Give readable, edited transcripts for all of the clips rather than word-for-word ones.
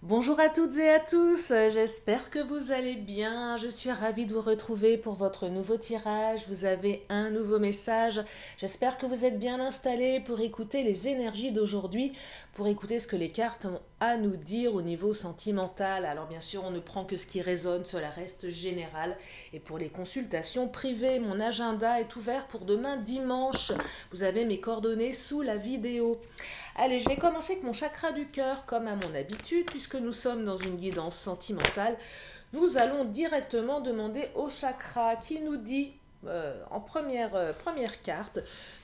Bonjour à toutes et à tous, j'espère que vous allez bien. Je suis ravie de vous retrouver pour votre nouveau tirage. Vous avez un nouveau message. J'espère que vous êtes bien installés pour écouter les énergies d'aujourd'hui, pour écouter ce que les cartes ont à nous dire au niveau sentimental. Alors bien sûr, on ne prend que ce qui résonne, cela reste général. Et pour les consultations privées, mon agenda est ouvert pour demain dimanche. Vous avez mes coordonnées sous la vidéo. Allez, je vais commencer avec mon chakra du cœur, comme à mon habitude, puisque nous sommes dans une guidance sentimentale. Nous allons directement demander au chakra qui nous dit en première carte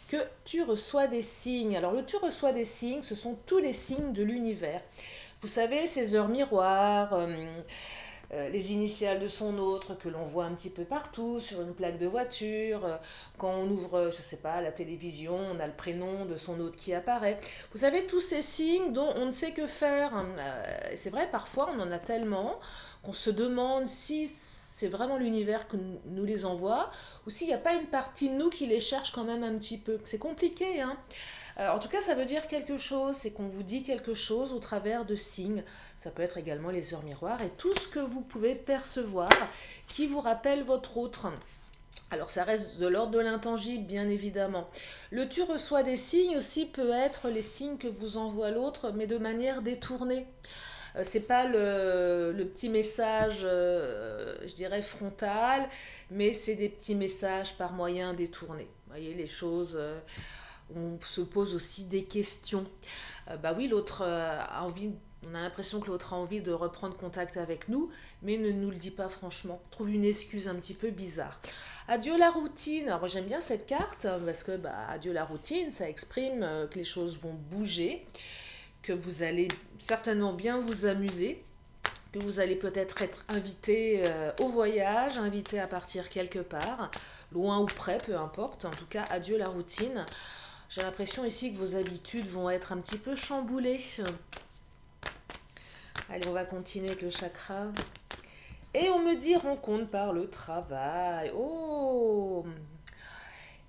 que tu reçois des signes. Alors, le tu reçois des signes, ce sont tous les signes de l'univers. Vous savez, ces heures miroirs, les initiales de son autre que l'on voit un petit peu partout sur une plaque de voiture. Quand on ouvre, je sais pas, la télévision, on a le prénom de son autre qui apparaît. Vous savez, tous ces signes dont on ne sait que faire. C'est vrai, parfois on en a tellement qu'on se demande si c'est vraiment l'univers que nous les envoie ou s'il n'y a pas une partie de nous qui les cherche quand même un petit peu. C'est compliqué, hein. En tout cas, ça veut dire quelque chose, c'est qu'on vous dit quelque chose au travers de signes. Ça peut être également les heures miroirs et tout ce que vous pouvez percevoir qui vous rappelle votre autre. Alors ça reste de l'ordre de l'intangible, bien évidemment. Le tu reçois des signes aussi peut être les signes que vous envoie l'autre, mais de manière détournée. C'est pas le petit message, je dirais, frontal, mais c'est des petits messages par moyen détourné. Vous voyez, les choses, on se pose aussi des questions. Bah oui, l'autre a envie, on a l'impression que l'autre a envie de reprendre contact avec nous, mais ne nous le dit pas franchement. Trouve une excuse un petit peu bizarre. Adieu la routine. Alors moi j'aime bien cette carte parce que adieu la routine, ça exprime que les choses vont bouger, que vous allez certainement bien vous amuser, que vous allez peut-être être invité au voyage, invité à partir quelque part, loin ou près, peu importe. En tout cas, adieu la routine. J'ai l'impression ici que vos habitudes vont être un petit peu chamboulées. Allez, on va continuer avec le chakra. Et on me dit rencontre par le travail. Oh,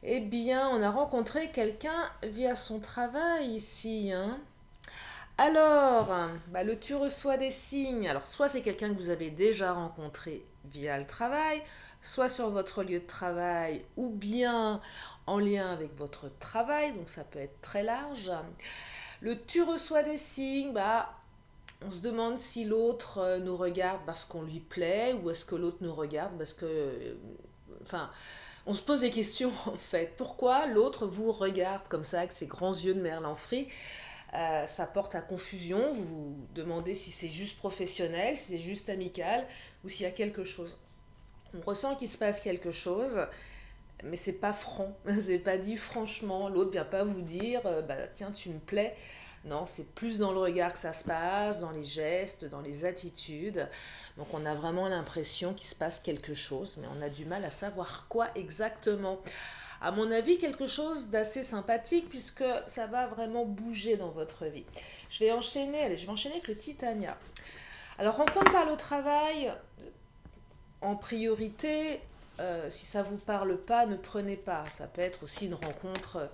eh bien, on a rencontré quelqu'un via son travail ici, hein. Alors, le tu reçois des signes. Alors, soit c'est quelqu'un que vous avez déjà rencontré via le travail, soit sur votre lieu de travail, ou bien en lien avec votre travail, donc ça peut être très large. Le tu reçois des signes, on se demande si l'autre nous regarde parce qu'on lui plaît, ou est-ce que l'autre nous regarde parce que... enfin, on se pose des questions en fait. Pourquoi l'autre vous regarde comme ça avec ses grands yeux de merlan frit? Ça porte à confusion. Vous vous demandez si c'est juste professionnel, si c'est juste amical ou s'il y a quelque chose. On ressent qu'il se passe quelque chose, mais c'est pas franc, c'est pas dit franchement. L'autre vient pas vous dire tiens, tu me plais. Non, c'est plus dans le regard que ça se passe, dans les gestes, dans les attitudes. Donc on a vraiment l'impression qu'il se passe quelque chose, mais on a du mal à savoir quoi exactement. À mon avis, quelque chose d'assez sympathique puisque ça va vraiment bouger dans votre vie. Je vais enchaîner, allez, je vais enchaîner avec le Titania. Alors, rencontre par le travail, en priorité, si ça ne vous parle pas, ne prenez pas. Ça peut être aussi une rencontre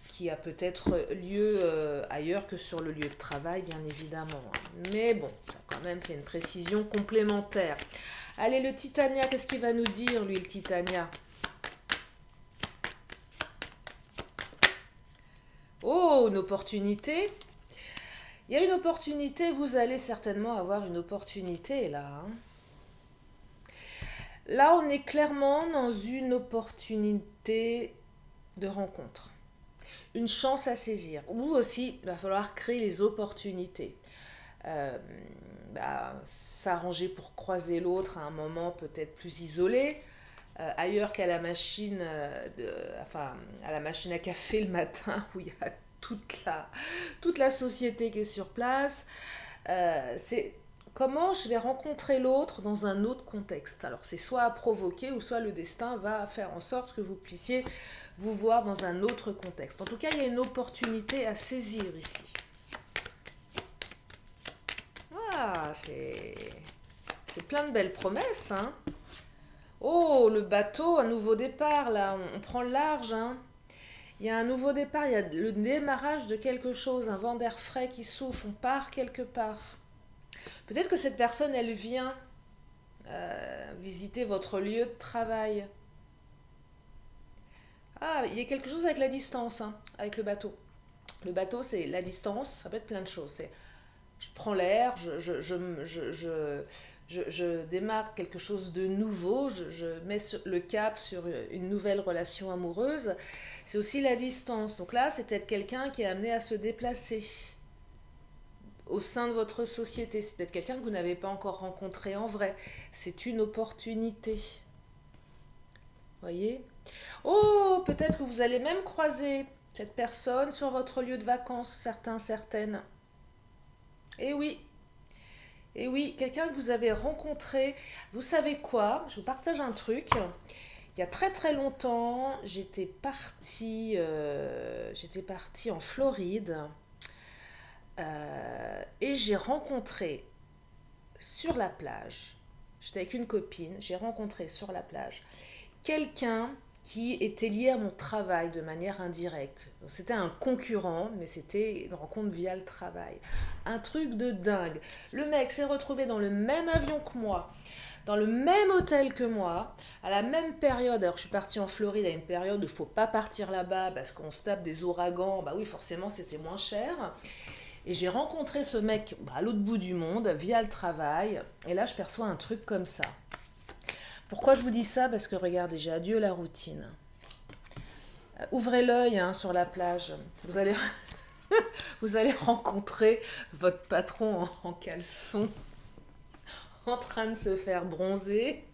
qui a peut-être lieu ailleurs que sur le lieu de travail, bien évidemment. Mais bon, quand même, c'est une précision complémentaire. Allez, le Titania, qu'est-ce qu'il va nous dire, lui, le Titania? Oh, une opportunité. Il y a une opportunité, vous allez certainement avoir une opportunité là, hein. Là, on est clairement dans une opportunité de rencontre. Une chance à saisir. Ou aussi, il va falloir créer les opportunités. Euh, S'arranger pour croiser l'autre à un moment peut-être plus isolé, ailleurs qu'à la machine à la machine à café le matin où il y a toute la société qui est sur place. C'est comment je vais rencontrer l'autre dans un autre contexte. Alors c'est soit à provoquer ou soit le destin va faire en sorte que vous puissiez vous voir dans un autre contexte. En tout cas, il y a une opportunité à saisir ici. Ah, c'est plein de belles promesses, hein. Oh, le bateau, un nouveau départ, là, on prend le large, hein. Il y a un nouveau départ, il y a le démarrage de quelque chose, un vent d'air frais qui souffle, on part quelque part. Peut-être que cette personne, elle vient visiter votre lieu de travail. Ah, il y a quelque chose avec la distance, hein, avec le bateau. Le bateau, c'est la distance, ça peut être plein de choses. C'est je prends l'air, je démarre quelque chose de nouveau, je mets le cap sur une nouvelle relation amoureuse. C'est aussi la distance. Donc là, c'est peut-être quelqu'un qui est amené à se déplacer au sein de votre société. C'est peut-être quelqu'un que vous n'avez pas encore rencontré en vrai. C'est une opportunité. Voyez? Oh, peut-être que vous allez même croiser cette personne sur votre lieu de vacances, certains, certaines. Eh oui, et oui, quelqu'un que vous avez rencontré, vous savez quoi? Je vous partage un truc. Il y a très très longtemps, j'étais partie en Floride et j'ai rencontré sur la plage, j'étais avec une copine, j'ai rencontré sur la plage quelqu'un qui était lié à mon travail de manière indirecte. C'était un concurrent, mais c'était une rencontre via le travail. Un truc de dingue. Le mec s'est retrouvé dans le même avion que moi, dans le même hôtel que moi, à la même période. Alors je suis partie en Floride à une période où il ne faut pas partir là-bas parce qu'on se tape des ouragans. Bah oui, forcément, c'était moins cher. Et j'ai rencontré ce mec à l'autre bout du monde via le travail. Et là, je perçois un truc comme ça. Pourquoi je vous dis ça? Parce que regardez, j'ai adieu la routine. Ouvrez l'œil hein, sur la plage. Vous allez, vous allez rencontrer votre patron en caleçon en train de se faire bronzer.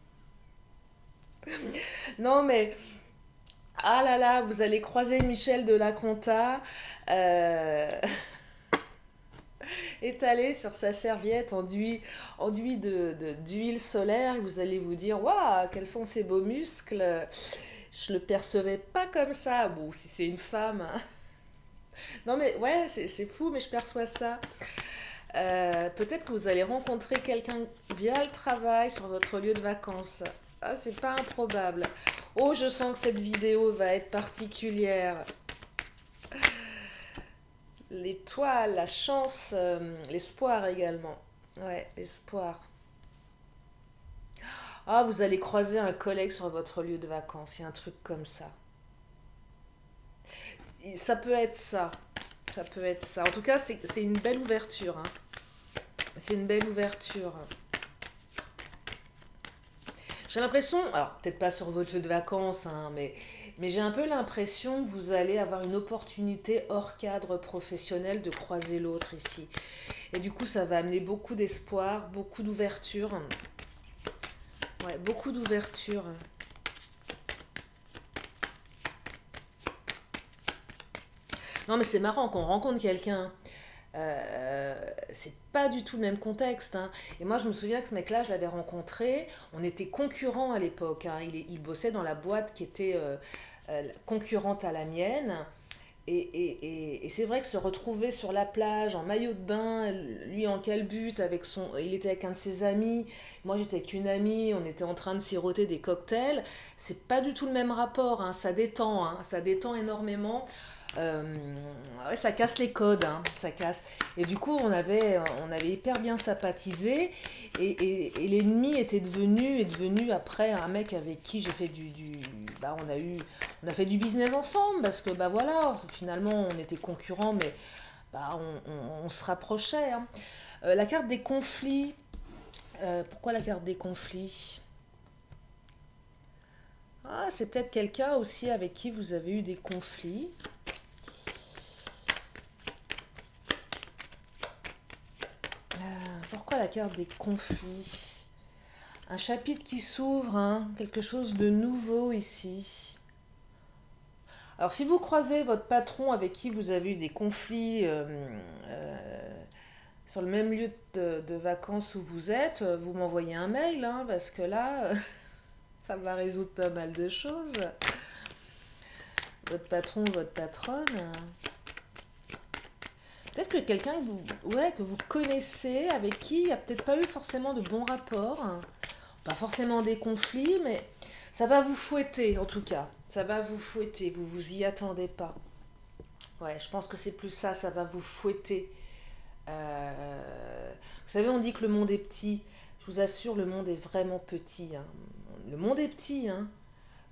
Non mais, ah là là, vous allez croiser Michel de la Conta étalé sur sa serviette enduit d'huile solaire et vous allez vous dire, waouh, quels sont ces beaux muscles. Je le percevais pas comme ça. Bon, si c'est une femme. Hein. Non mais ouais, c'est fou, mais je perçois ça. Peut-être que vous allez rencontrer quelqu'un via le travail sur votre lieu de vacances. Ah, c'est pas improbable. Oh, je sens que cette vidéo va être particulière. L'étoile, la chance, l'espoir également. Ouais, l'espoir. Ah, vous allez croiser un collègue sur votre lieu de vacances. Il y a un truc comme ça. Ça peut être ça. Ça peut être ça. En tout cas, c'est une belle ouverture. Hein. C'est une belle ouverture. J'ai l'impression, alors peut-être pas sur votre lieu de vacances, hein, mais j'ai un peu l'impression que vous allez avoir une opportunité hors cadre professionnel de croiser l'autre ici. Et du coup, ça va amener beaucoup d'espoir, beaucoup d'ouverture. Ouais, beaucoup d'ouverture. Non, mais c'est marrant qu'on rencontre quelqu'un. C'est pas du tout le même contexte. Hein. Et moi, je me souviens que ce mec-là, je l'avais rencontré. On était concurrents à l'époque. Hein. Il bossait dans la boîte qui était concurrente à la mienne. Et c'est vrai que se retrouver sur la plage en maillot de bain, lui en calbute, il était avec un de ses amis, moi j'étais avec une amie, on était en train de siroter des cocktails, c'est pas du tout le même rapport, hein, ça détend énormément. Euh, ouais, ça casse les codes, hein, ça casse. Et du coup, on avait hyper bien sympathisé. Et l'ennemi est devenu après un mec avec qui j'ai fait bah, on a fait du business ensemble parce que bah voilà, finalement on était concurrents, mais bah, on se rapprochait. Hein. La carte des conflits. Pourquoi la carte des conflits? Ah, c'est peut-être quelqu'un aussi avec qui vous avez eu des conflits. Pourquoi la carte des conflits? Un chapitre qui s'ouvre, hein, quelque chose de nouveau ici. Alors si vous croisez votre patron avec qui vous avez eu des conflits sur le même lieu de vacances où vous êtes, vous m'envoyez un mail, hein, parce que là, ça va résoudre pas mal de choses. Votre patron ou votre patronne. Peut-être que quelqu'un que vous connaissez, avec qui il n'y a peut-être pas eu forcément de bons rapports, hein. Pas forcément des conflits, mais ça va vous fouetter en tout cas. Ça va vous fouetter, vous vous y attendez pas. Ouais, je pense que c'est plus ça va vous fouetter. Vous savez, on dit que le monde est petit. Je vous assure, le monde est vraiment petit, hein. Le monde est petit, hein.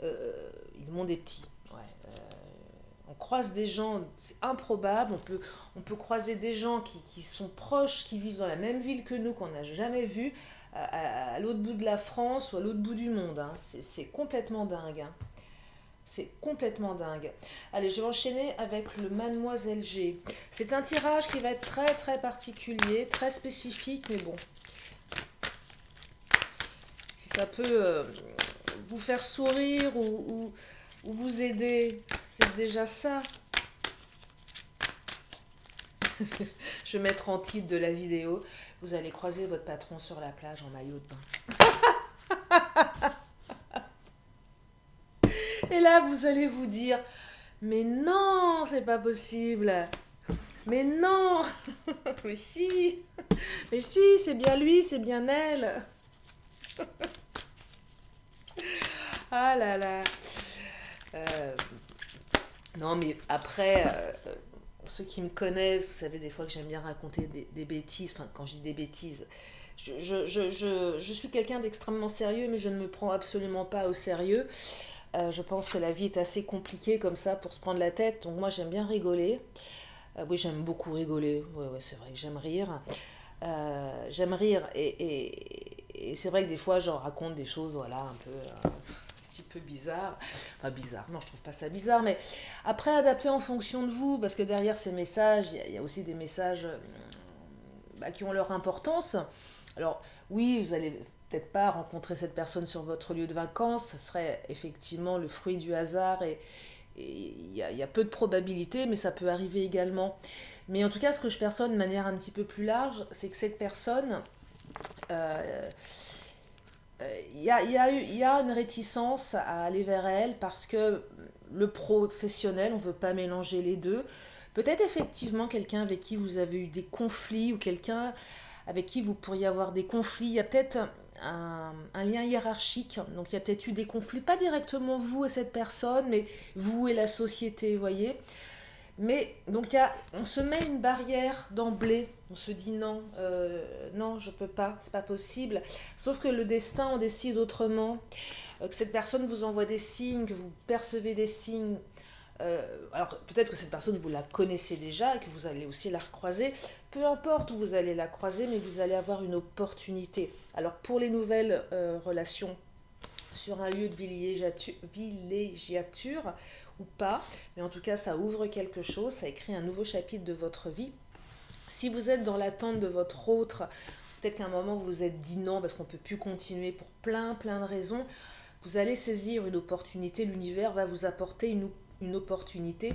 Le monde est petit. Ouais. On croise des gens, c'est improbable. On peut croiser des gens qui sont proches, qui vivent dans la même ville que nous, qu'on n'a jamais vu, à l'autre bout de la France ou à l'autre bout du monde, hein. C'est complètement dingue, hein. C'est complètement dingue. Allez, je vais enchaîner avec le Mademoiselle G. C'est un tirage qui va être très très particulier, très spécifique, mais bon. Si ça peut vous faire sourire ou vous aider, c'est déjà ça. Je vais mettre en titre de la vidéo. Vous allez croiser votre patron sur la plage en maillot de bain. Et là, vous allez vous dire, mais non, c'est pas possible. Mais non, mais si, c'est bien lui, c'est bien elle. Ah là là. Non, mais après, ceux qui me connaissent, vous savez des fois que j'aime bien raconter des bêtises. Enfin, quand je dis des bêtises, je suis quelqu'un d'extrêmement sérieux, mais je ne me prends absolument pas au sérieux. Je pense que la vie est assez compliquée comme ça pour se prendre la tête. Donc moi, j'aime bien rigoler. Oui, j'aime beaucoup rigoler. Oui, c'est vrai que j'aime rire. J'aime rire et c'est vrai que des fois, je raconte des choses, voilà, un petit peu bizarres. Enfin, bizarres, non, je trouve pas ça bizarre, mais après, adapter en fonction de vous, parce que derrière ces messages, il y a aussi des messages qui ont leur importance. Alors, oui, vous allez peut-être pas rencontrer cette personne sur votre lieu de vacances, ce serait effectivement le fruit du hasard et il y a peu de probabilités, mais ça peut arriver également. Mais en tout cas, ce que je perçois de manière un petit peu plus large, c'est que cette personne, il y a une réticence à aller vers elle parce que le professionnel, on ne veut pas mélanger les deux. Peut-être effectivement quelqu'un avec qui vous avez eu des conflits ou quelqu'un avec qui vous pourriez avoir des conflits. Il y a peut-être un lien hiérarchique, donc il y a peut-être eu des conflits, pas directement vous et cette personne, mais vous et la société, vous voyez. Mais donc on se met une barrière d'emblée, on se dit non, non, je peux pas, c'est pas possible. Sauf que le destin en décide autrement, que cette personne vous envoie des signes, que vous percevez des signes. Alors peut-être que cette personne vous la connaissez déjà et que vous allez aussi la recroiser. Peu importe où vous allez la croiser, mais vous allez avoir une opportunité. Alors pour les nouvelles relations sur un lieu de villégiature ou pas, mais en tout cas ça ouvre quelque chose, ça écrit un nouveau chapitre de votre vie. Si vous êtes dans l'attente de votre autre, peut-être qu'à un moment vous vous êtes dit non parce qu'on ne peut plus continuer pour plein de raisons, vous allez saisir une opportunité, l'univers va vous apporter une opportunité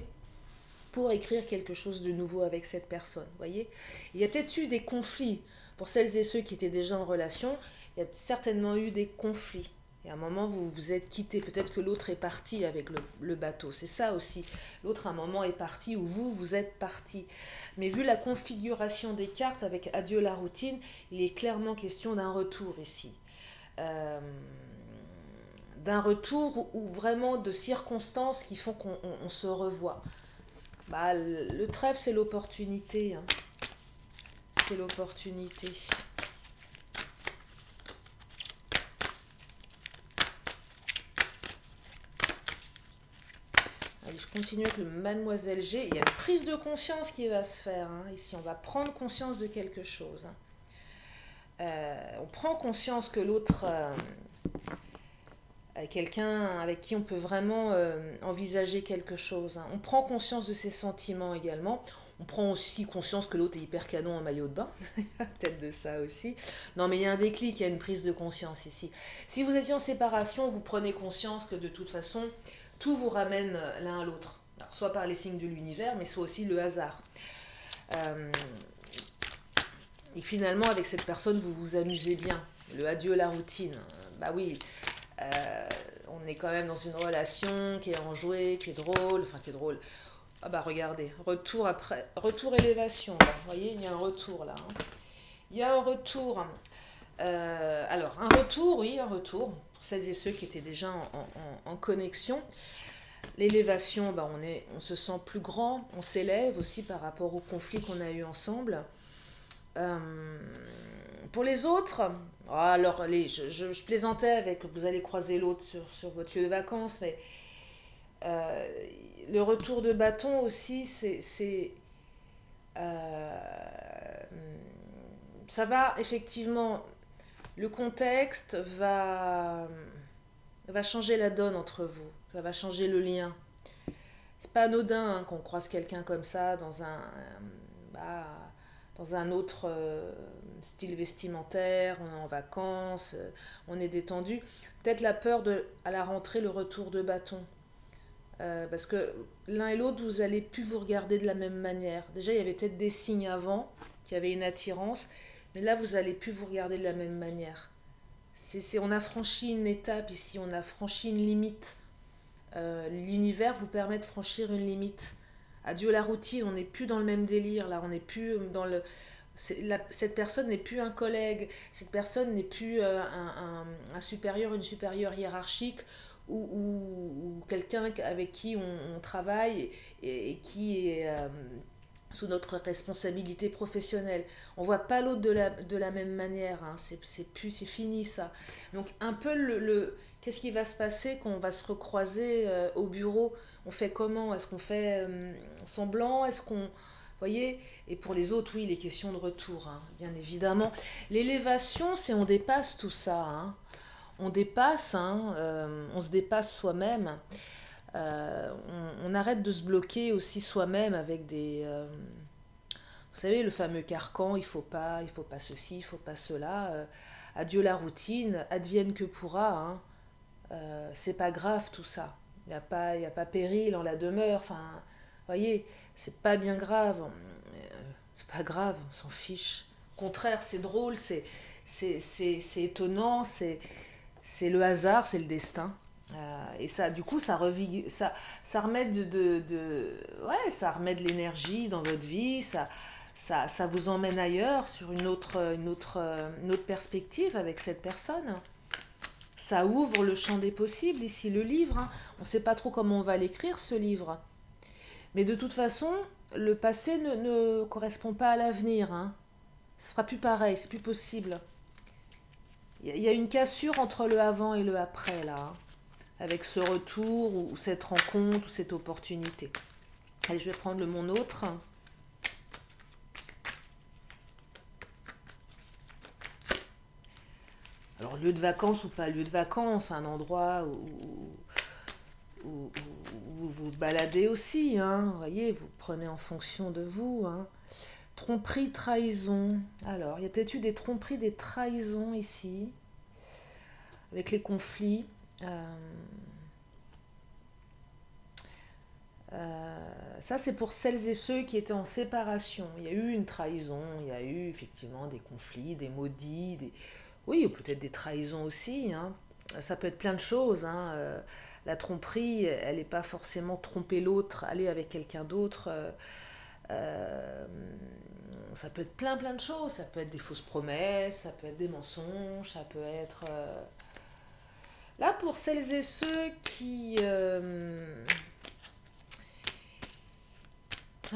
pour écrire quelque chose de nouveau avec cette personne, voyez. Il y a peut-être eu des conflits, pour celles et ceux qui étaient déjà en relation, il y a certainement eu des conflits. Et à un moment, vous vous êtes quitté. Peut-être que l'autre est parti avec le bateau. C'est ça aussi. L'autre, à un moment, est parti ou vous êtes parti. Mais vu la configuration des cartes avec Adieu la routine, il est clairement question d'un retour ici. D'un retour ou vraiment de circonstances qui font qu'on se revoit. Le trèfle, c'est l'opportunité. Hein. C'est l'opportunité. Allez, je continue avec le Mademoiselle G. Il y a une prise de conscience qui va se faire. Hein. Ici, on va prendre conscience de quelque chose. On prend conscience que l'autre... quelqu'un avec qui on peut vraiment envisager quelque chose. Hein. On prend conscience de ses sentiments également. On prend aussi conscience que l'autre est hyper canon en maillot de bain. Il y a peut-être de ça aussi. Non, mais il y a un déclic, il y a une prise de conscience ici. Si vous étiez en séparation, vous prenez conscience que de toute façon, tout vous ramène l'un à l'autre. Alors, soit par les signes de l'univers, mais soit aussi le hasard. Et finalement, avec cette personne, vous vous amusez bien. Le adieu la routine. Bah oui, on est quand même dans une relation qui est enjouée, qui est drôle, enfin qui est drôle. Ah bah regardez, retour élévation, là. Vous voyez, il y a un retour là. Hein. Il y a un retour. Alors, un retour, oui, un retour, pour celles et ceux qui étaient déjà en connexion. L'élévation, bah on se sent plus grand, on s'élève aussi par rapport au conflit qu'on a eu ensemble. Pour les autres, alors je plaisantais avec vous allez croiser l'autre sur votre lieu de vacances, mais euh, le retour de bâton aussi, euh, ça va effectivement, le contexte va changer la donne entre vous, ça va changer le lien. C'est pas anodin hein, qu'on croise quelqu'un comme ça bah, dans un autre style vestimentaire, on est en vacances, on est détendu. Peut-être la peur à la rentrée, le retour de bâton. Parce que l'un et l'autre, vous allez plus vous regarder de la même manière. Déjà, il y avait peut-être des signes avant, qu'il y avait une attirance, mais là, vous allez plus vous regarder de la même manière. On a franchi une étape ici, on a franchi une limite. L'univers vous permet de franchir une limite. Adieu la routine, on n'est plus dans le même délire, là, on n'est plus dans le... cette personne n'est plus un collègue, cette personne n'est plus un supérieur, une supérieure hiérarchique ou quelqu'un avec qui on travaille et qui est sous notre responsabilité professionnelle. On voit pas l'autre de la même manière, hein. C'est fini ça. Donc un peu qu'est-ce qui va se passer quand on va se recroiser au bureau? On fait comment? Est-ce qu'on fait semblant? Est-ce qu'on... Voyez, et pour les autres, oui, les questions de retour, hein, bien évidemment. L'élévation, c'est on dépasse tout ça, hein. On dépasse, hein, on se dépasse soi-même. On arrête de se bloquer aussi soi-même avec vous savez, le fameux carcan, il faut pas ceci, il faut pas cela. Adieu la routine, advienne que pourra. Hein. C'est pas grave tout ça. Y a pas péril en la demeure. Enfin, voyez, c'est pas bien grave. C'est pas grave, on s'en fiche. Au contraire, c'est drôle, c'est étonnant, c'est le hasard, c'est le destin. Et ça, du coup, ça remet ouais, ça remet de l'énergie dans votre vie, ça vous emmène ailleurs sur une autre perspective avec cette personne. Ça ouvre le champ des possibles, ici le livre. Hein. On ne sait pas trop comment on va l'écrire, ce livre. Mais de toute façon, le passé ne correspond pas à l'avenir. Hein. Ce sera plus pareil, c'est plus possible. Il y a une cassure entre le avant et le après, là. Hein, avec ce retour ou cette rencontre ou cette opportunité. Allez, je vais prendre mon autre. Alors, lieu de vacances ou pas lieu de vacances, un endroit où vous vous baladez aussi, hein. Vous voyez, vous prenez en fonction de vous. Hein. Tromperie, trahison. Alors, il y a peut-être eu des tromperies, des trahisons ici, avec les conflits. Ça, c'est pour celles et ceux qui étaient en séparation. Il y a eu une trahison, il y a eu effectivement des conflits, des maudits, oui, ou peut-être des trahisons aussi. Hein. Ça peut être plein de choses. Hein. La tromperie, elle n'est pas forcément tromper l'autre, aller avec quelqu'un d'autre. Ça peut être plein de choses. Ça peut être des fausses promesses, ça peut être des mensonges, ça peut être... Là, pour celles et ceux qui...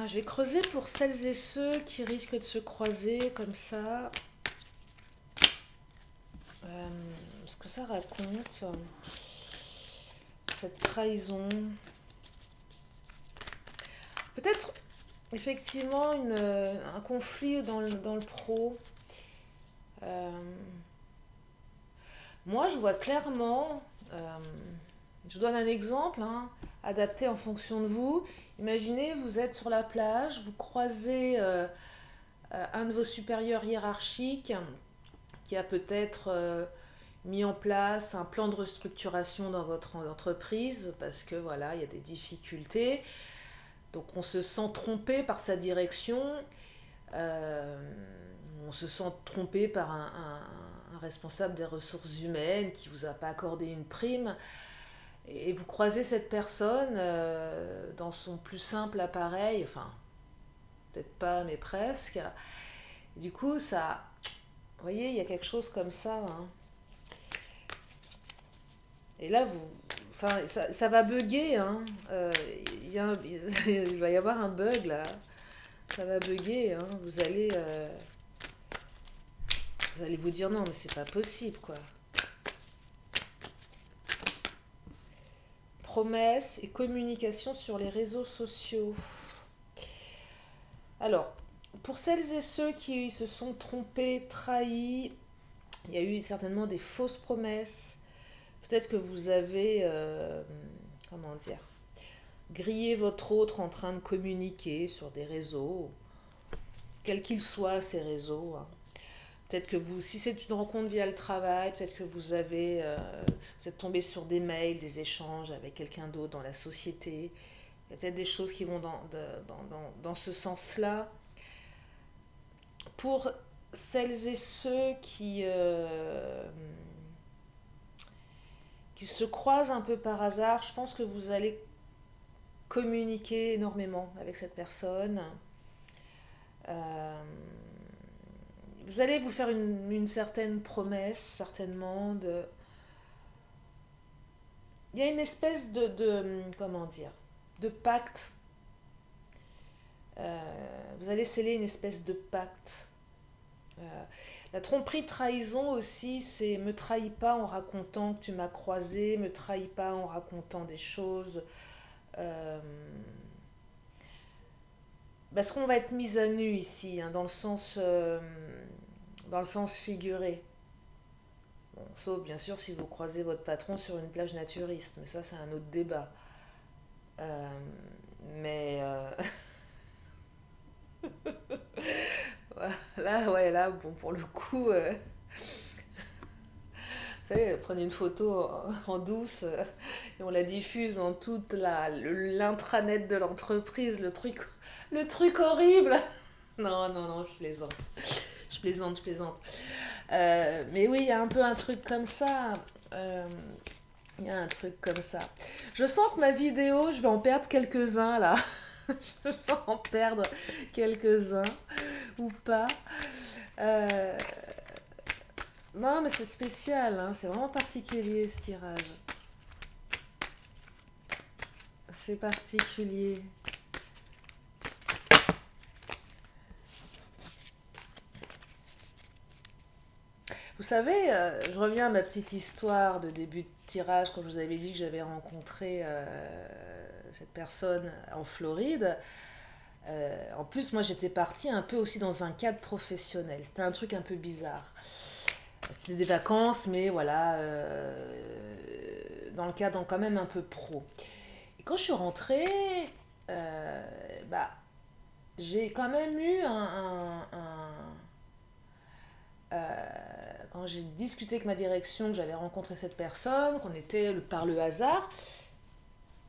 je vais creuser pour celles et ceux qui risquent de se croiser comme ça. Ce que ça raconte, cette trahison. Peut-être effectivement un conflit dans le pro. Moi, je vois clairement, je donne un exemple, hein, adapté en fonction de vous. Imaginez, vous êtes sur la plage, vous croisez un de vos supérieurs hiérarchiques qui a peut-être mis en place un plan de restructuration dans votre entreprise parce que voilà, il y a des difficultés. Donc on se sent trompé par sa direction, on se sent trompé par un responsable des ressources humaines qui ne vous a pas accordé une prime. Et vous croisez cette personne dans son plus simple appareil, enfin, peut-être pas, mais presque. Et du coup, ça, vous voyez, il y a quelque chose comme ça. Hein. Et là, enfin, ça va bugger. Hein. Il va y avoir un bug là. Ça va bugger. Hein. Vous Vous allez vous dire non, mais c'est pas possible, quoi. Promesses et communication sur les réseaux sociaux. Alors, pour celles et ceux qui se sont trompés, trahis, il y a eu certainement des fausses promesses. Peut-être que vous avez, comment dire, grillé votre autre en train de communiquer sur des réseaux, quels qu'ils soient ces réseaux, hein. Peut-être que vous, si c'est une rencontre via le travail, peut-être que vous êtes tombé sur des mails, des échanges avec quelqu'un d'autre dans la société. Il y a peut-être des choses qui vont dans ce sens-là. Pour celles et ceux qui se croisent un peu par hasard, je pense que vous allez communiquer énormément avec cette personne. Euh, Vous allez vous faire une certaine promesse, certainement, de... Il y a une espèce comment dire, de pacte. Vous allez sceller une espèce de pacte. La tromperie trahison aussi, c'est me trahis pas en racontant que tu m'as croisé, me trahis pas en racontant des choses. Euh, Parce qu'on va être mis à nu ici, hein, dans le sens figuré. Bon, sauf bien sûr si vous croisez votre patron sur une plage naturiste, mais ça c'est un autre débat. Euh, mais là, ouais, là, bon, pour le coup, vous savez, prenez une photo en douce et on la diffuse dans toute l'intranet de l'entreprise, le truc horrible. Non, non, non, je plaisante. Je plaisante, je plaisante. Mais oui, il y a un peu un truc comme ça. Euh, Il y a un truc comme ça. Je sens que ma vidéo, je vais en perdre quelques-uns là. Je vais en perdre quelques-uns ou pas. Euh, Non, mais c'est spécial, hein. C'est vraiment particulier ce tirage. C'est particulier. Vous savez, je reviens à ma petite histoire de début de tirage quand je vous avais dit que j'avais rencontré cette personne en Floride. En plus, moi j'étais partie un peu aussi dans un cadre professionnel. C'était un truc un peu bizarre. C'était des vacances, mais voilà, dans le cadre quand même un peu pro. Et quand je suis rentrée, euh, bah, j'ai quand même eu quand j'ai discuté avec ma direction, que j'avais rencontré cette personne, qu'on était par le hasard,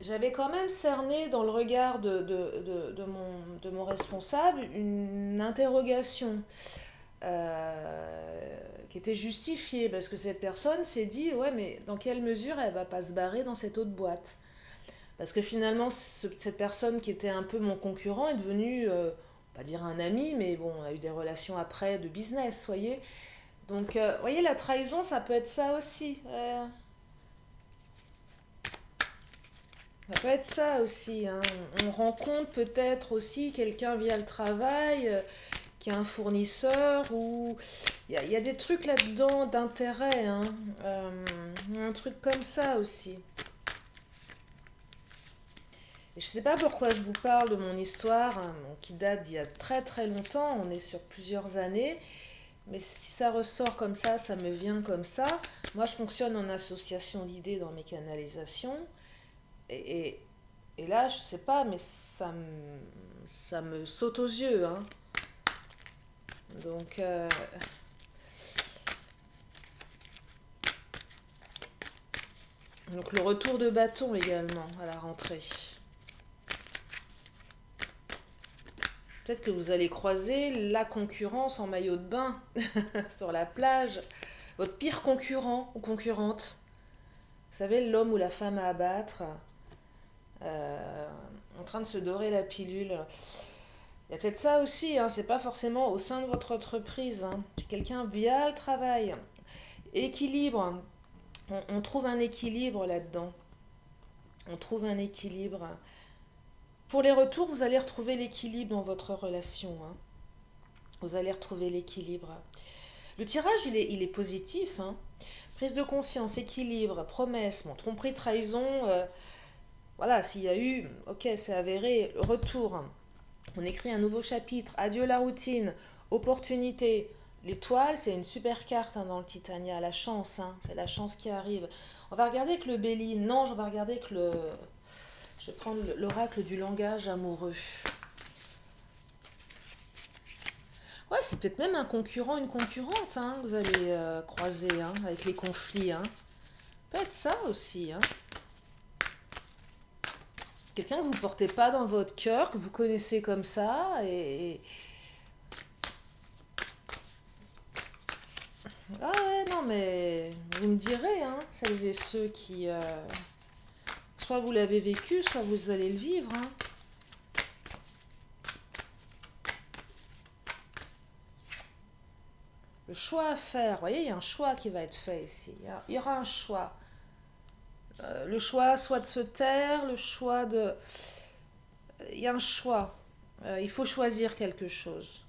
j'avais quand même cerné dans le regard de mon responsable une interrogation qui était justifiée, parce que cette personne s'est dit, ouais, mais dans quelle mesure elle va pas se barrer dans cette autre boîte? Parce que finalement, cette personne qui était un peu mon concurrent est devenue, pas dire un ami, mais bon, on a eu des relations après de business, voyez. Donc, voyez, la trahison, ça peut être ça aussi. Ça peut être ça aussi, hein. On rencontre peut-être aussi quelqu'un via le travail, qui est un fournisseur, ou il y a des trucs là-dedans d'intérêt, hein. Un truc comme ça aussi. Et je ne sais pas pourquoi je vous parle de mon histoire, hein, qui date d'il y a très très longtemps, on est sur plusieurs années, mais si ça ressort comme ça me vient comme ça. Moi, je fonctionne en association d'idées dans mes canalisations, et, et, et là, je sais pas, mais ça me saute aux yeux, hein. Donc, donc le retour de bâton également à la rentrée. Peut-être que vous allez croiser la concurrence en maillot de bain sur la plage. Votre pire concurrent ou concurrente. Vous savez, l'homme ou la femme à abattre, en train de se dorer la pilule. Il y a peut-être ça aussi, hein, c'est pas forcément au sein de votre entreprise, hein. C'est quelqu'un via le travail. Équilibre. On trouve un équilibre là-dedans. On trouve un équilibre. Pour les retours, vous allez retrouver l'équilibre dans votre relation, hein. Vous allez retrouver l'équilibre. Le tirage, il est positif, hein. Prise de conscience, équilibre, promesse, bon, tromperie, trahison. Voilà, s'il y a eu, ok, c'est avéré, retour. On écrit un nouveau chapitre. Adieu la routine, opportunité. L'étoile, c'est une super carte hein, dans le Titania. La chance, hein, c'est la chance qui arrive. On va regarder avec le Béline. Non, je vais regarder avec le. Je vais prendre l'oracle du langage amoureux. Ouais, c'est peut-être même un concurrent, une concurrente hein, que vous allez croiser hein, avec les conflits. Hein. Peut être ça aussi. Hein. Quelqu'un que vous ne portez pas dans votre cœur, que vous connaissez comme ça. Ah ouais, non, mais vous me direz, hein, celles et ceux qui... soit vous l'avez vécu, soit vous allez le vivre. Hein. Le choix à faire, vous voyez, il y a un choix qui va être fait ici. Il y aura un choix. Le choix soit de se taire, le choix de... Il y a un choix. Il faut choisir quelque chose.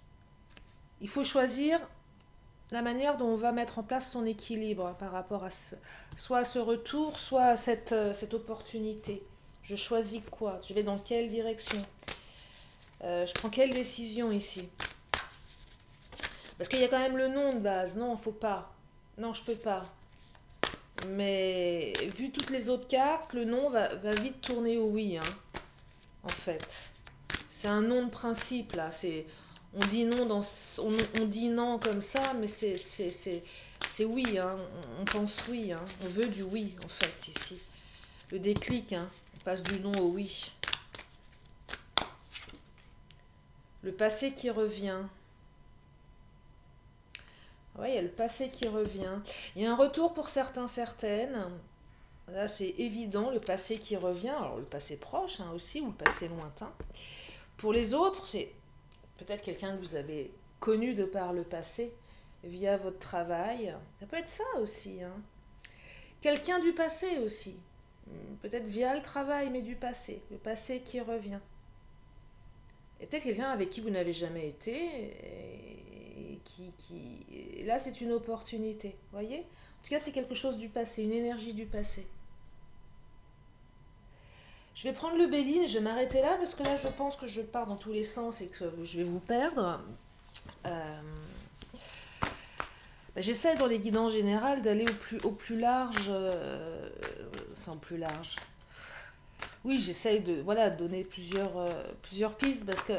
Il faut choisir la manière dont on va mettre en place son équilibre par rapport à soit à ce retour, soit à cette opportunité. Je choisis quoi? Je vais dans quelle direction? Je prends quelle décision ici? Parce qu'il y a quand même le non de base. Non, faut pas. Non, je peux pas. Mais vu toutes les autres cartes, le non va vite tourner au oui, hein, en fait. C'est un non de principe, là. On dit non, on dit non comme ça, mais c'est oui, hein. On pense oui, hein. On veut du oui, en fait, ici. Le déclic, hein. On passe du non au oui. Le passé qui revient. Oui, il y a le passé qui revient. Il y a un retour pour certains, certaines. Là, c'est évident, le passé qui revient. Alors, le passé proche hein, aussi, ou le passé lointain. Pour les autres, c'est peut-être quelqu'un que vous avez connu de par le passé, via votre travail. Ça peut être ça aussi. Hein. Quelqu'un du passé aussi. Peut-être via le travail, mais du passé. Le passé qui revient. Et peut-être quelqu'un avec qui vous n'avez jamais été. Et là, c'est une opportunité. Voyez? En tout cas, c'est quelque chose du passé, une énergie du passé. Je vais prendre le Béline, je vais m'arrêter là parce que là je pense que je pars dans tous les sens et que je vais vous perdre. J'essaie dans les guidances générales d'aller au plus large, enfin au plus large. Oui, j'essaie de voilà, donner plusieurs pistes parce que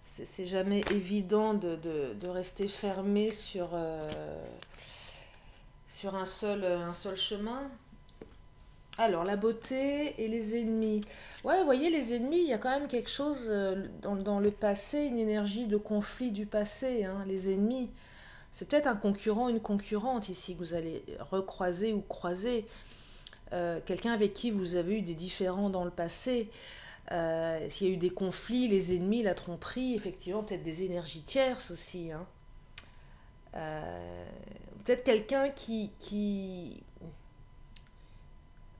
c'est jamais évident de rester fermé sur un seul chemin. Alors, la beauté et les ennemis. Ouais, vous voyez, les ennemis, il y a quand même quelque chose dans le passé, une énergie de conflit du passé. Hein, les ennemis, c'est peut-être un concurrent, une concurrente ici que vous allez recroiser ou croiser. Quelqu'un avec qui vous avez eu des différends dans le passé. S'il y a eu des conflits, les ennemis, la tromperie, effectivement, peut-être des énergies tierces aussi. Hein. Peut-être quelqu'un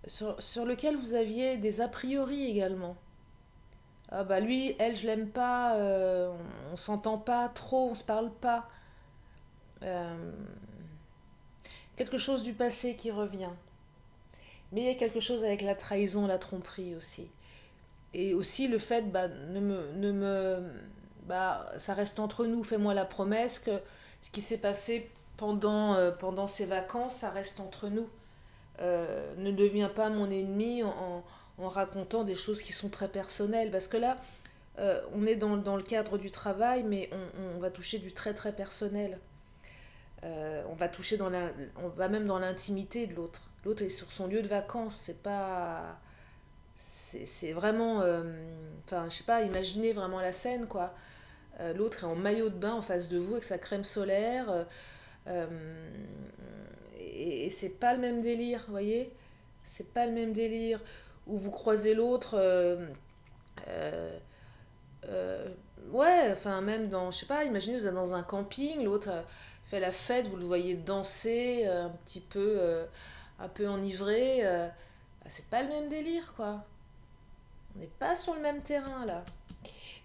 sur lequel vous aviez des a priori également. Ah bah lui, elle, je l'aime pas, on s'entend pas trop, on se parle pas. Euh, quelque chose du passé qui revient. Mais il y a quelque chose avec la trahison, la tromperie aussi. Et aussi le fait, bah, ça reste entre nous, fais-moi la promesse que ce qui s'est passé pendant ces vacances, ça reste entre nous. Ne deviens pas mon ennemi en racontant des choses qui sont très personnelles. Parce que là, on est dans le cadre du travail, mais on va toucher du très très personnel. On va toucher on va même dans l'intimité de l'autre. L'autre est sur son lieu de vacances, c'est pas... C'est vraiment... Enfin, je sais pas, imaginez vraiment la scène, quoi. L'autre est en maillot de bain en face de vous avec sa crème solaire. Et c'est pas le même délire, vous voyez? C'est pas le même délire. Où vous croisez l'autre... euh, euh, ouais, enfin même dans... Je sais pas, imaginez vous êtes dans un camping, l'autre fait la fête, vous le voyez danser un peu enivré. Bah, c'est pas le même délire, quoi. On n'est pas sur le même terrain, là.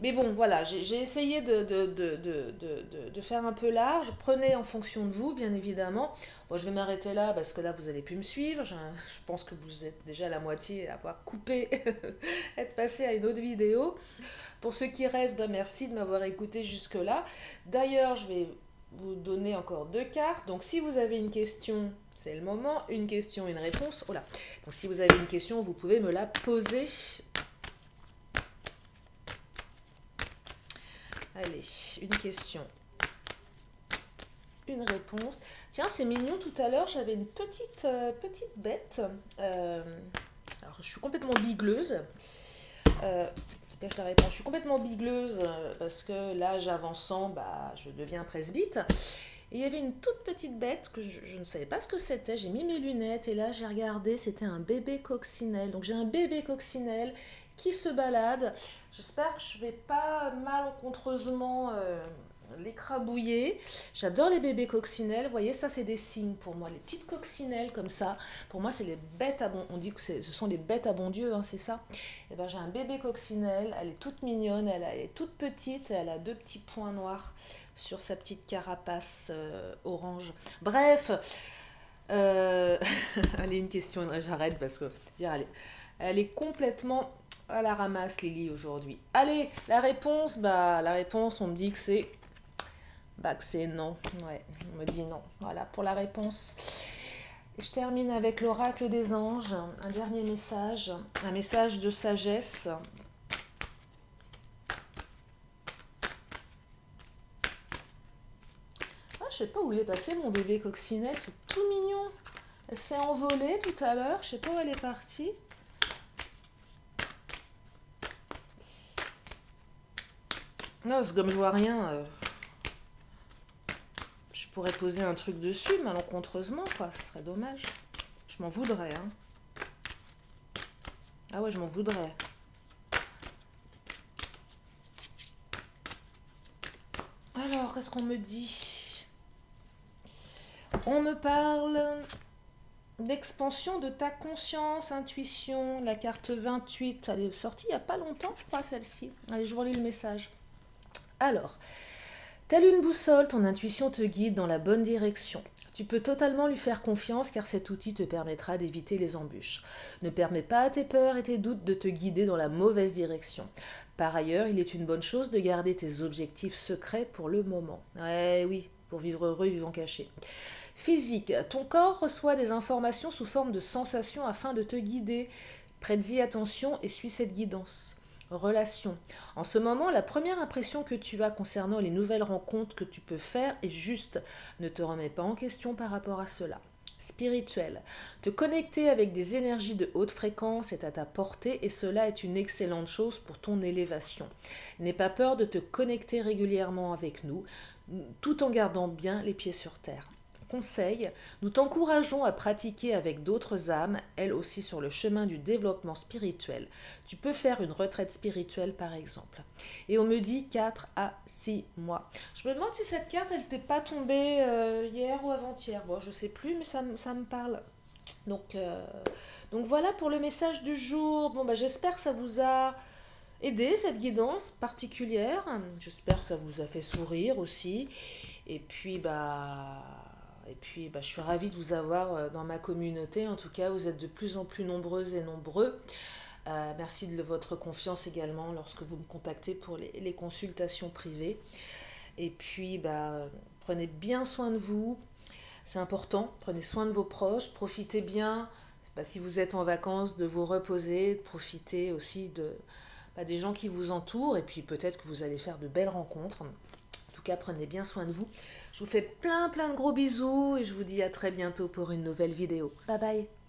Mais bon, voilà, j'ai essayé de faire un peu large. Prenez en fonction de vous, bien évidemment. Bon, je vais m'arrêter là parce que là, vous allez plus me suivre. Je pense que vous êtes déjà à la moitié à avoir coupé, être passé à une autre vidéo. Pour ceux qui restent, ben, merci de m'avoir écouté jusque-là. D'ailleurs, je vais vous donner encore 2 cartes. Donc, si vous avez une question, c'est le moment. Une question, une réponse. Oh là. Donc, si vous avez une question, vous pouvez me la poser. Allez, une question, une réponse. Tiens, c'est mignon, tout à l'heure, j'avais une petite bête. Alors, je suis complètement bigleuse. Je la réponse. Je suis complètement bigleuse parce que l'âge avançant, bah, je deviens presbyte. Et il y avait une toute petite bête que je ne savais pas ce que c'était. J'ai mis mes lunettes et là j'ai regardé, c'était un bébé coccinelle. Donc j'ai un bébé coccinelle qui se balade. J'espère que je ne vais pas malencontreusement l'écrabouiller. J'adore les bébés coccinelles. Vous voyez, ça c'est des signes pour moi. Les petites coccinelles comme ça, pour moi c'est les bêtes à bon... On dit que ce sont les bêtes à bon Dieu, hein, c'est ça. Et ben j'ai un bébé coccinelle, elle est toute mignonne, elle est toute petite, elle a 2 petits points noirs sur sa petite carapace orange. Bref, allez, une question, j'arrête parce que dire, elle est complètement à la ramasse, Lily, aujourd'hui. Allez, la réponse, on me dit que c'est non. Ouais, on me dit non. Voilà pour la réponse. Et je termine avec l'oracle des anges, un dernier message, un message de sagesse. Je sais pas où il est passé mon bébé coccinelle, c'est tout mignon. Elle s'est envolée tout à l'heure, je sais pas où elle est partie. Non, parce que comme je vois rien, je pourrais poser un truc dessus malencontreusement, quoi. Ce serait dommage. Je m'en voudrais, hein. Ah ouais, je m'en voudrais. Alors, qu'est-ce qu'on me dit? On me parle d'expansion de ta conscience, intuition, la carte 28. Elle est sortie il n'y a pas longtemps, je crois, celle-ci. Allez, je vous relis le message. Alors, telle une boussole, ton intuition te guide dans la bonne direction. Tu peux totalement lui faire confiance car cet outil te permettra d'éviter les embûches. Ne permets pas à tes peurs et tes doutes de te guider dans la mauvaise direction. Par ailleurs, il est une bonne chose de garder tes objectifs secrets pour le moment. Eh oui, pour vivre heureux et vivant caché. Physique, ton corps reçoit des informations sous forme de sensations afin de te guider. Prête-y attention et suis cette guidance. Relation. En ce moment, la première impression que tu as concernant les nouvelles rencontres que tu peux faire est juste. Ne te remets pas en question par rapport à cela. Spirituel. Te connecter avec des énergies de haute fréquence est à ta portée et cela est une excellente chose pour ton élévation. N'aie pas peur de te connecter régulièrement avec nous, tout en gardant bien les pieds sur terre. Conseil, nous t'encourageons à pratiquer avec d'autres âmes, elles aussi sur le chemin du développement spirituel. Tu peux faire une retraite spirituelle par exemple. Et on me dit 4 à 6 mois. Je me demande si cette carte, elle t'est pas tombée hier ou avant-hier. Bon, je sais plus, mais ça me parle. Donc voilà pour le message du jour. Bon, j'espère que ça vous a aidé, cette guidance particulière. J'espère que ça vous a fait sourire aussi. Et puis, je suis ravie de vous avoir dans ma communauté. En tout cas, vous êtes de plus en plus nombreuses et nombreux. Merci de votre confiance également lorsque vous me contactez pour les consultations privées. Et puis, prenez bien soin de vous. C'est important. Prenez soin de vos proches. Profitez bien, si vous êtes en vacances, de vous reposer. De profiter aussi des gens qui vous entourent. Et puis, peut-être que vous allez faire de belles rencontres. En tout cas, prenez bien soin de vous. Je vous fais plein de gros bisous et je vous dis à très bientôt pour une nouvelle vidéo. Bye bye!